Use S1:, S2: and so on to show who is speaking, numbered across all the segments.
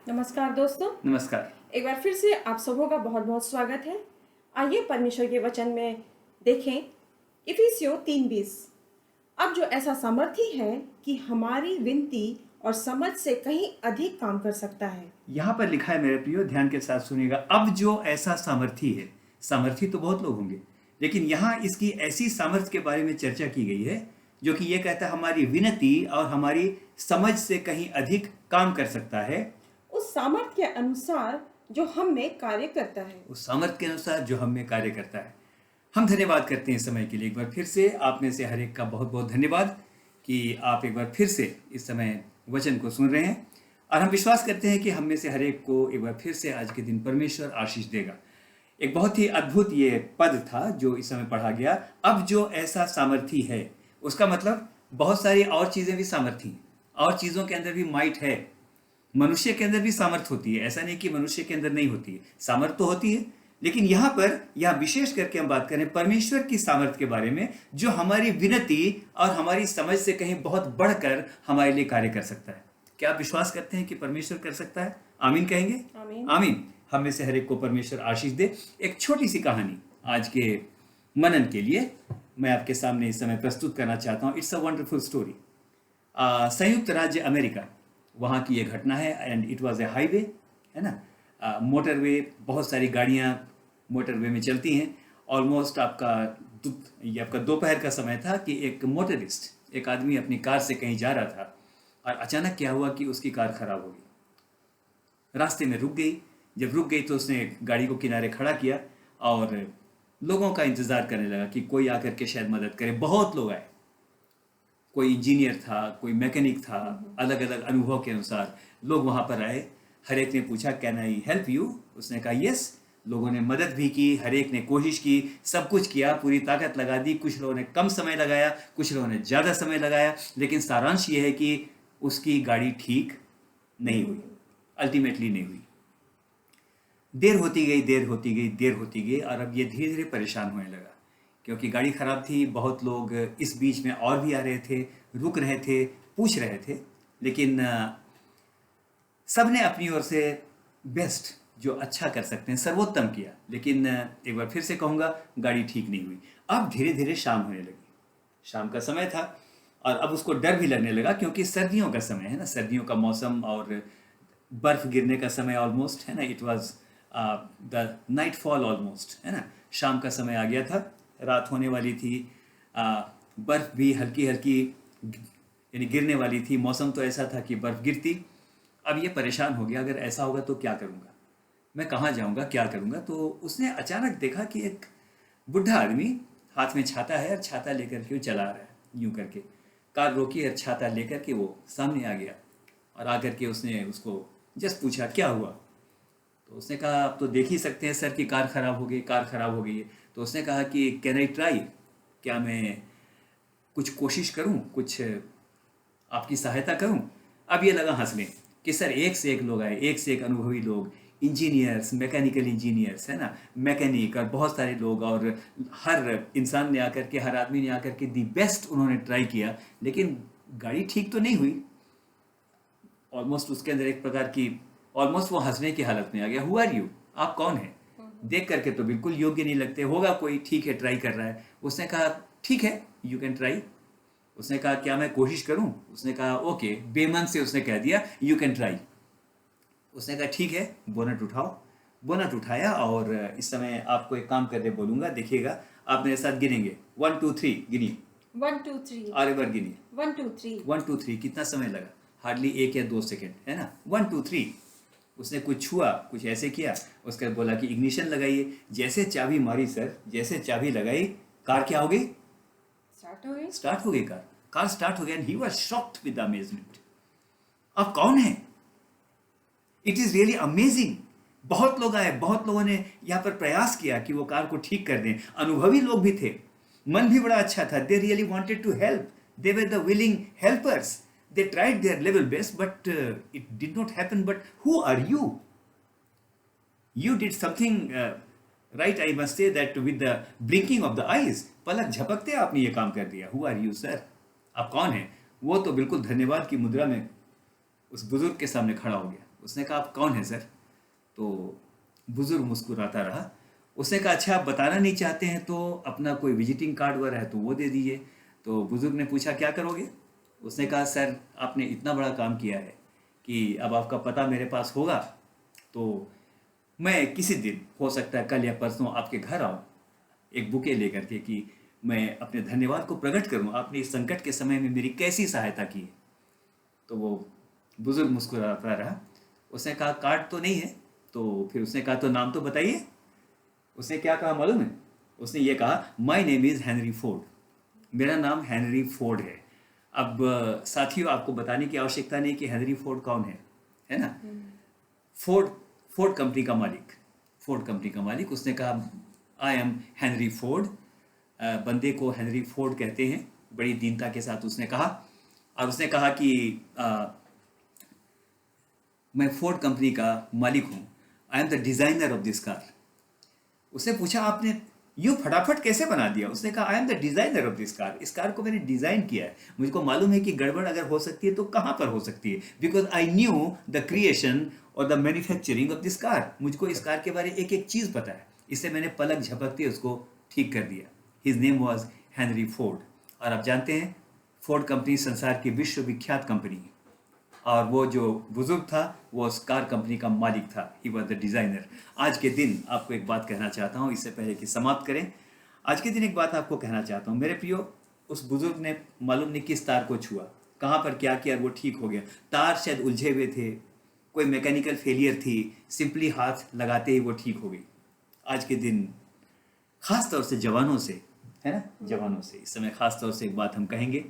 S1: नमस्कार दोस्तों।
S2: नमस्कार।
S1: एक बार फिर से आप सबों का बहुत बहुत स्वागत है। आइए परमेश्वर के वचन में देखें इफिसियों 3:20। अब जो ऐसा सामर्थी है कि हमारी विनती और समझ से कहीं अधिक काम कर सकता है।
S2: यहाँ पर लिखा है मेरे प्रियो, ध्यान के साथ सुनिएगा। अब जो ऐसा सामर्थी है, सामर्थी तो बहुत लोग होंगे, लेकिन यहाँ इसकी ऐसी सामर्थ्य के बारे में चर्चा की गई है जो कि ये कहता है हमारी विनती और हमारी समझ से कहीं अधिक काम कर सकता है।
S1: उस सामर्थ्य के अनुसार जो हम में कार्य करता है।
S2: उस सामर्थ्य के अनुसार जो हम में कार्य करता है। हम धन्यवाद करते हैं इस समय के लिए। एक बार फिर से आप में से हर एक का बहुत बहुत धन्यवाद कि आप एक बार फिर से इस समय वचन को सुन रहे हैं, और हम विश्वास करते हैं कि हम में से हर एक को एक बार फिर से आज के दिन परमेश्वर आशीष देगा। एक बहुत ही अद्भुत ये पद था जो इस समय पढ़ा गया। अब जो ऐसा सामर्थी है, उसका मतलब बहुत सारी और चीजें भी सामर्थी हैं, और चीजों के अंदर भी माइट है। मनुष्य के अंदर भी सामर्थ्य होती है, ऐसा नहीं कि मनुष्य के अंदर नहीं होती है, सामर्थ्य तो होती है। लेकिन यहाँ पर विशेष करके हम बात करें परमेश्वर की सामर्थ्य के बारे में, जो हमारी विनती और हमारी समझ से कहीं बहुत बढ़कर हमारे लिए कार्य कर सकता है। क्या आप विश्वास करते हैं कि परमेश्वर कर सकता है? आमीन कहेंगे?
S1: आमीन।
S2: आमीन। हम में से हर एक को परमेश्वर आशीष दे। एक छोटी सी कहानी आज के मनन के लिए मैं आपके सामने इस समय प्रस्तुत करना चाहता हूँ। It's a wonderful story. संयुक्त राज्य अमेरिका, वहाँ की ये घटना है। And it was a highway, है ना, मोटरवे, बहुत सारी गाड़ियाँ मोटरवे में चलती हैं। ऑलमोस्ट आपका दोपहर का समय था कि एक मोटरिस्ट, एक आदमी अपनी कार से कहीं जा रहा था, और अचानक क्या हुआ कि उसकी कार खराब हो गई, रास्ते में रुक गई। जब रुक गई तो उसने गाड़ी को किनारे खड़ा किया और लोगों का इंतजार करने लगा कि कोई आकर के शायद मदद करे। बहुत लोग आए, कोई इंजीनियर था, कोई मैकेनिक था, अलग अलग अनुभव के अनुसार लोग वहां पर आए। हर एक ने पूछा कैन आई हेल्प यू? उसने कहा यस। लोगों ने मदद भी की, हर एक ने कोशिश की, सब कुछ किया, पूरी ताकत लगा दी। कुछ लोगों ने कम समय लगाया, कुछ लोगों ने ज़्यादा समय लगाया, लेकिन सारांश ये है कि उसकी गाड़ी ठीक नहीं हुई, अल्टीमेटली नहीं हुई। देर होती गई, देर होती गई, देर होती गई, और अब ये धीरे धीरे परेशान होने लगा क्योंकि गाड़ी खराब थी। बहुत लोग इस बीच में और भी आ रहे थे, रुक रहे थे, पूछ रहे थे, लेकिन सबने अपनी ओर से बेस्ट, जो अच्छा कर सकते हैं, सर्वोत्तम किया। लेकिन एक बार फिर से कहूँगा, गाड़ी ठीक नहीं हुई। अब धीरे धीरे शाम होने लगी, शाम का समय था, और अब उसको डर भी लगने लगा क्योंकि सर्दियों का समय है ना, सर्दियों का मौसम और बर्फ गिरने का समय ऑलमोस्ट, है ना। It was the night fall almost, है ना। शाम का समय आ गया था, रात होने वाली थी, बर्फ भी हल्की हल्की यानी गिरने वाली थी। मौसम तो ऐसा था कि बर्फ गिरती। अब ये परेशान हो गया, अगर ऐसा होगा तो क्या करूँगा, मैं कहाँ जाऊँगा, क्या करूँगा। तो उसने अचानक देखा कि एक बुढ़ा आदमी हाथ में छाता है और छाता लेकर के वो चला रहा है, यूं करके कार रोकी और छाता लेकर के वो सामने आ गया, और आकर के उसने उसको जस्ट पूछा क्या हुआ। तो उसने कहा आप तो देख ही सकते हैं सर कि कार खराब हो गई, कार खराब हो गई है। तो उसने कहा कि कैन आई ट्राई, क्या मैं कुछ कोशिश करूं, कुछ आपकी सहायता करूं। अब ये लगा हंसने कि सर एक से एक लोग आए, एक से एक अनुभवी लोग, इंजीनियर्स, मैकेनिकल इंजीनियर्स, है ना, मैकेनिक, और बहुत सारे लोग, और हर इंसान ने आकर के, हर आदमी ने आकर के दी बेस्ट उन्होंने ट्राई किया, लेकिन गाड़ी ठीक तो नहीं हुई। ऑलमोस्ट उसके अंदर एक प्रकार की, ऑलमोस्ट वो हंसने की हालत में आ गया। हु आर यू, आप कौन है? देख करके तो बिल्कुल योग्य नहीं लगते, होगा कोई ठीक है ट्राई कर रहा है। उसने कहा ठीक है, यू कैन ट्राई। उसने कहा क्या मैं कोशिश करूं? उसने कहा ओके, बेमन से उसने कह दिया यू कैन ट्राई। उसने कहा ठीक है, बोनट उठाओ। बोनट उठाया, और इस समय आपको एक काम करने बोलूंगा, देखिएगा, आप मेरे साथ गिनेंगे, 1 2 3 गिनिए।
S1: 1 2 3
S2: और एक बार गिनिए,
S1: 1 2 3
S2: 1 2 3। कितना समय लगा? हार्डली 1 या 2 सेकेंड, है ना। 1 2 3। उसने कुछ छुआ, कुछ ऐसे किया, उसके बाद बोला कि इग्निशन लगाइए। जैसे चाबी मारी सर, जैसे चाबी लगाई, कार क्या हो गई?
S1: स्टार्ट हो गई।
S2: स्टार्ट हो गई कार। कार स्टार्ट हो गया, and he was shocked with amazement. अब कौन है? It is really amazing. बहुत लोग आए, बहुत लोगों ने यहाँ पर प्रयास किया कि वो कार को ठीक कर दें। अनुभवी लोग भी थे, मन भी बड़ा अच्छा था। They really wanted to help, they were the willing helpers. They tried their level best, but it did not happen. But who are you? You did something right, I must say that with the blinking of the eyes. पलक झपकते आपने ये काम कर दिया। Who are you, sir? आप कौन हैं? वो तो बिल्कुल धन्यवाद की मुद्रा में उस बुजुर्ग के सामने खड़ा हो गया। उसने कहा आप कौन है सर? तो बुजुर्ग मुस्कुराता रहा। उसने कहा अच्छा आप बताना नहीं चाहते हैं तो अपना कोई विजिटिंग कार्ड वगैरह है तो वो दे दीजिए। तो बुजुर्ग ने पूछा क्या करोगे? उसने कहा सर आपने इतना बड़ा काम किया है कि अब आपका पता मेरे पास होगा तो मैं किसी दिन हो सकता है कल या परसों आपके घर आऊँ एक बुके लेकर के कि मैं अपने धन्यवाद को प्रकट करूं आपने इस संकट के समय में मेरी कैसी सहायता की है। तो वो बुजुर्ग मुस्कुराता रहा। उसने कहा कार्ड तो नहीं है। तो फिर उसने कहा तो नाम तो बताइए। उसने क्या कहा मालूम है? उसने ये कहा my name is Henry Ford, मेरा नाम हेनरी फोर्ड है। अब साथियों आपको बताने की आवश्यकता नहीं कि हेनरी फोर्ड कौन है ना? फोर्ड फोर्ड कंपनी का मालिक, फोर्ड कंपनी का मालिक। उसने कहा आई एम हेनरी फोर्ड। बंदे को हेनरी फोर्ड कहते हैं, बड़ी दीनता के साथ उसने कहा। और उसने कहा कि मैं फोर्ड कंपनी का मालिक हूँ, I am the designer of this car. उसने पूछा आपने यूँ फटाफट कैसे बना दिया? उसने कहा I am the designer of this car, इस कार को मैंने डिज़ाइन किया है। मुझको मालूम है कि गड़बड़ अगर हो सकती है तो कहाँ पर हो सकती है, because I knew the creation और the manufacturing of this car. मुझको इस कार के बारे एक एक चीज़ पता है, इससे मैंने पलक झपकते उसको ठीक कर दिया। His name was Henry Ford. और आप जानते हैं फोर्ड कंपनी संसार की विश्वविख्यात कंपनी है। और वो जो बुजुर्ग था वो उस कार कंपनी का मालिक था, ही वॉज द डिज़ाइनर। आज के दिन आपको एक बात कहना चाहता हूँ इससे पहले कि समाप्त करें। आज के दिन एक बात आपको कहना चाहता हूँ मेरे प्रियो, उस बुजुर्ग ने मालूम नहीं किस तार को छुआ, कहाँ पर क्या किया, वो ठीक हो गया। तार शायद उलझे हुए थे, कोई मैकेनिकल फेलियर थी, सिंपली हाथ लगाते ही वो ठीक हो गई। आज के दिन खास तौर से जवानों से, है ना, जवानों से इस समय खास तौर से एक बात हम कहेंगे।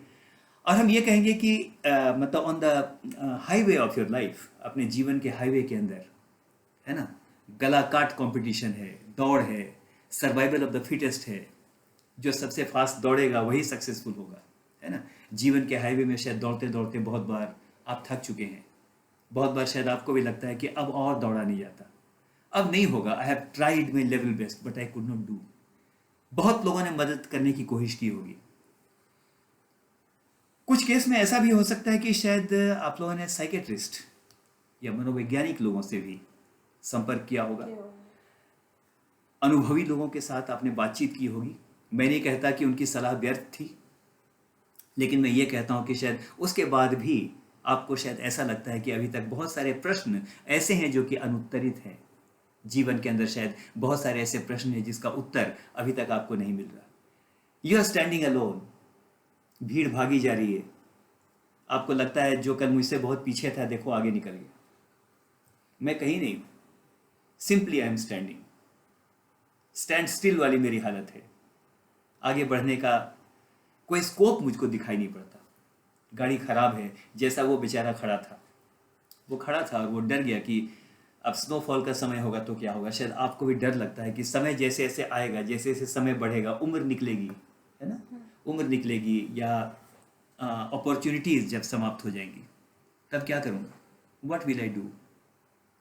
S2: और हम ये कहेंगे कि मतलब on the highway of your life, अपने जीवन के हाईवे के अंदर, है ना, गला काट कंपटीशन है, दौड़ है, सर्वाइवल ऑफ द फिटेस्ट है। जो सबसे फास्ट दौड़ेगा वही सक्सेसफुल होगा, है ना। जीवन के हाईवे में शायद दौड़ते दौड़ते बहुत बार आप थक चुके हैं। बहुत बार शायद आपको भी लगता है कि अब और दौड़ा नहीं जाता, अब नहीं होगा। I have tried my level best but I could not do. बहुत लोगों ने मदद करने की कोशिश की होगी। कुछ केस में ऐसा भी हो सकता है कि शायद आप लोगों ने साइकेट्रिस्ट या मनोवैज्ञानिक लोगों से भी संपर्क किया होगा, अनुभवी लोगों के साथ आपने बातचीत की होगी। मैं नहीं कहता कि उनकी सलाह व्यर्थ थी, लेकिन मैं ये कहता हूं कि शायद उसके बाद भी आपको शायद ऐसा लगता है कि अभी तक बहुत सारे प्रश्न ऐसे हैं जो कि अनुत्तरित हैं। जीवन के अंदर शायद बहुत सारे ऐसे प्रश्न हैं जिसका उत्तर अभी तक आपको नहीं मिल रहा। यू आर स्टैंडिंग अलोन, भीड़ भागी जा रही है। आपको लगता है जो कल मुझसे बहुत पीछे था देखो आगे निकल गया। मैं कहीं नहीं, simply I am standing. Stand still वाली मेरी हालत है। आगे बढ़ने का कोई स्कोप मुझको दिखाई नहीं पड़ता। गाड़ी खराब है, जैसा वो बेचारा खड़ा था, वो खड़ा था और वो डर गया कि अब स्नोफॉल का समय होगा तो क्या होगा। शायद आपको भी डर लगता है कि समय जैसे जैसे आएगा, जैसे जैसे समय बढ़ेगा, उम्र निकलेगी, है ना, उम्र निकलेगी या अपॉर्चुनिटीज़ जब समाप्त हो जाएंगी तब क्या करूँगा, व्हाट विल आई डू,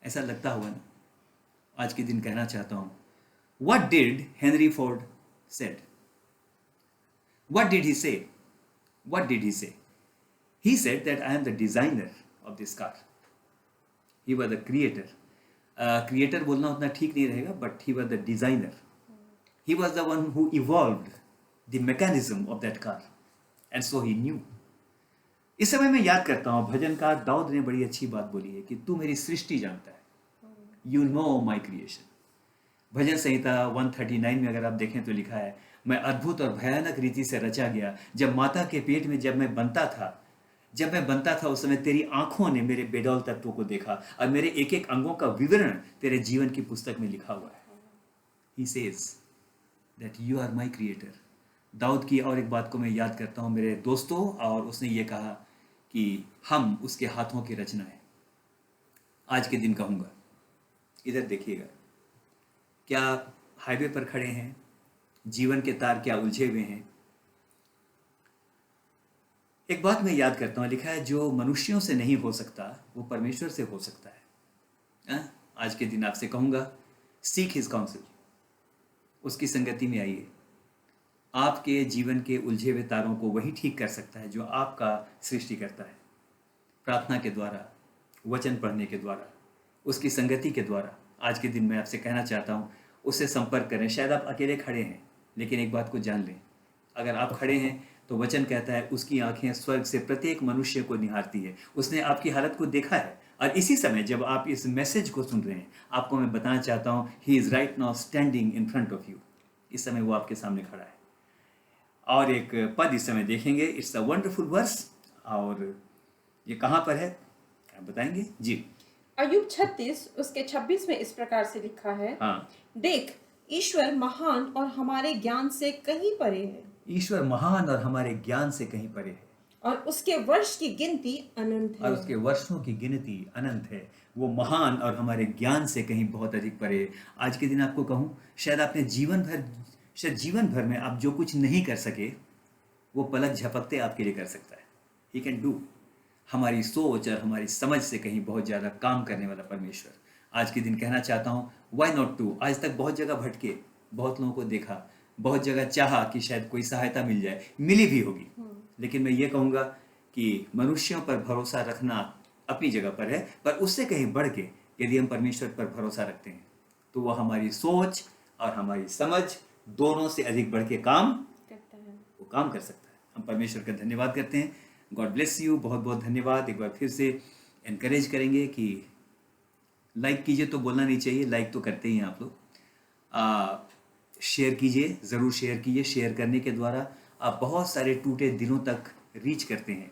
S2: ऐसा लगता होगा ना। आज के दिन कहना चाहता हूँ, what did Henry Ford said, what did he से, व्हाट डिड ही से? He said that I am the designer of this car. He was the creator. Creator बोलना उतना ठीक नहीं रहेगा, but he was the designer. He was the one who evolved the mechanism of that car, and so he knew. इस समय मैं याद करता हूँ भजनकार दाऊद ने बड़ी अच्छी बात बोली है कि तू मेरी सृष्टि जानता है, you know my creation. भजन संहिता 139 में अगर आप देखें तो लिखा है, मैं अद्भुत और भयानक रीति से रचा गया। जब माता के पेट में जब मैं बनता था उस समय तेरी आंखों ने मेरे बेडौल तत्वों को देखा और मेरे एक एक अंगों का विवरण तेरे जीवन की पुस्तक में लिखा हुआ है। He says that you are my creator. Dawood की और एक बात को मैं याद करता हूँ मेरे दोस्तों, और उसने ये कहा कि हम उसके हाथों की रचना है। आज के दिन कहूँगा, इधर देखिएगा, क्या हाईवे पर खड़े हैं, जीवन के तार क्या उलझे हुए हैं। एक बात मैं याद करता हूँ, लिखा है जो मनुष्यों से नहीं हो सकता वो परमेश्वर से हो सकता है। आज के दिन आपसे कहूँगा, सीक हिज काउंसिल, उसकी संगति में आइए। आपके जीवन के उलझे हुए तारों को वही ठीक कर सकता है जो आपका सृष्टि करता है। प्रार्थना के द्वारा, वचन पढ़ने के द्वारा, उसकी संगति के द्वारा आज के दिन मैं आपसे कहना चाहता हूँ, उससे संपर्क करें। शायद आप अकेले खड़े हैं, लेकिन एक बात को जान लें, अगर आप खड़े हैं तो वचन कहता है उसकी आंखें स्वर्ग से प्रत्येक मनुष्य को निहारती है। उसने आपकी हालत को देखा है, और इसी समय जब आप इस मैसेज को सुन रहे हैं, आपको मैं बताना चाहता हूँ, he is right now standing in front of you. इस समय वो आपके सामने खड़ा है। और एक पद इस समय देखेंगे, इट्स अ वंडरफुल वर्स, और ये कहाँ पर है आप बताएंगे जी?
S1: अय्यूब 36 उसके 26 में इस प्रकार से लिखा है,
S2: हाँ,
S1: देख ईश्वर महान और हमारे ज्ञान से कहीं परे है,
S2: ईश्वर महान और हमारे ज्ञान से कहीं परे है,
S1: और उसके वर्ष की गिनती अनंत है।
S2: और उसके वर्षों की गिनती अनंत है। वो महान और हमारे ज्ञान से कहीं बहुत अधिक परे है। आज के दिन आपको कहूँ, शायद आपने जीवन भर में आप जो कुछ नहीं कर सके, वो पलक झपकते आपके लिए कर सकता है। He can do. हमारी सोच और हमारी समझ से कहीं बहुत ज़्यादा काम करने वाला परमेश्वर आज के दिन कहना चाहता हूँ, वाई नॉट टू। आज तक बहुत जगह भटके, बहुत लोगों को देखा, बहुत जगह चाहा कि शायद कोई सहायता मिल जाए, मिली भी होगी, लेकिन मैं ये कहूँगा कि मनुष्यों पर भरोसा रखना अपनी जगह पर है, पर उससे कहीं बढ़ के यदि हम परमेश्वर पर भरोसा रखते हैं तो वह हमारी सोच और हमारी समझ दोनों से अधिक बढ़ के काम
S1: करता है।
S2: वो काम कर सकता है। हम परमेश्वर का धन्यवाद करते हैं। God bless you. बहुत बहुत धन्यवाद। एक बार फिर से एनकरेज करेंगे कि लाइक कीजिए, तो बोलना नहीं चाहिए, लाइक तो करते ही हैं आप लोग। शेयर कीजिए, ज़रूर शेयर कीजिए। शेयर करने के द्वारा आप बहुत सारे टूटे दिलों तक रीच करते हैं,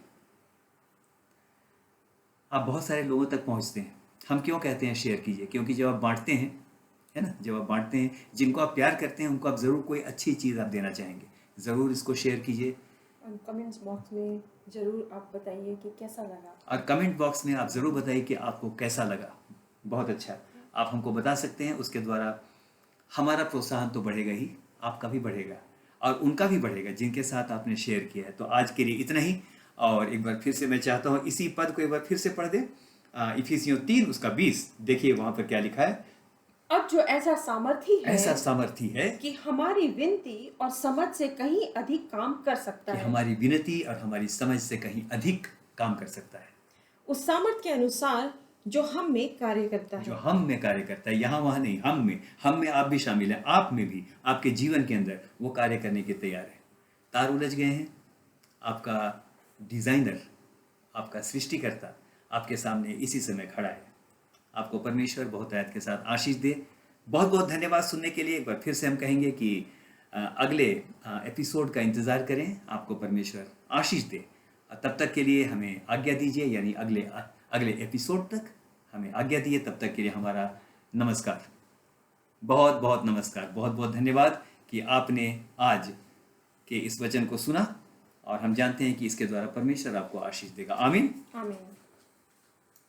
S2: आप बहुत सारे लोगों तक पहुंचते हैं। हम क्यों कहते हैं शेयर कीजिए? क्योंकि जब आप बांटते हैं, है ना, जब आप बांटते हैं, जिनको आप प्यार करते हैं उनको आप ज़रूर कोई अच्छी चीज़ आप देना चाहेंगे। ज़रूर इसको शेयर कीजिए,
S1: और कमेंट्स बॉक्स में जरूर आप बताइए कि कैसा लगा।
S2: और कमेंट बॉक्स में आप ज़रूर बताइए कि आपको कैसा लगा। बहुत अच्छा, आप हमको बता सकते हैं। उसके द्वारा हमारा प्रोत्साहन तो बढ़ेगा ही, आपका भी बढ़ेगा और उनका भी बढ़ेगा जिनके साथ आपने शेयर किया है। तो आज के लिए इतना ही। और एक बार फिर से मैं चाहता हूँ इसी पद को एक बार फिर से पढ़ दे। इफिसियों 3 उसका 20, देखिए वहाँ पर क्या लिखा है।
S1: अब जो ऐसा सामर्थी है
S2: कि
S1: कि हमारी विनती और समझ से कहीं अधिक काम कर सकता है,
S2: हमारी विनती और हमारी समझ से कहीं अधिक काम कर सकता है,
S1: उस सामर्थ के अनुसार जो हम में कार्य करता
S2: जो
S1: है।
S2: हम में कार्य करता है। यहाँ वहाँ नहीं, हम में आप भी शामिल हैं, आप में भी, आपके जीवन के अंदर वो कार्य करने के तैयार है। तार उलझ गए हैं, आपका डिजाइनर, आपका सृष्टिकर्ता आपके सामने इसी समय खड़ा है। आपको परमेश्वर बहुत आयत के साथ आशीष दे। बहुत बहुत धन्यवाद सुनने के लिए। एक बार फिर से हम कहेंगे कि अगले एपिसोड का इंतज़ार करें। आपको परमेश्वर आशीष दे। तब तक के लिए हमें आज्ञा दीजिए, यानी अगले एपिसोड तक हमें आज्ञा दिए। तब तक के लिए हमारा नमस्कार, बहुत बहुत नमस्कार। बहुत बहुत धन्यवाद कि आपने आज के इस वचन को सुना, और हम जानते हैं कि इसके द्वारा परमेश्वर आपको आशीष देगा। आमीन।
S1: आमीन।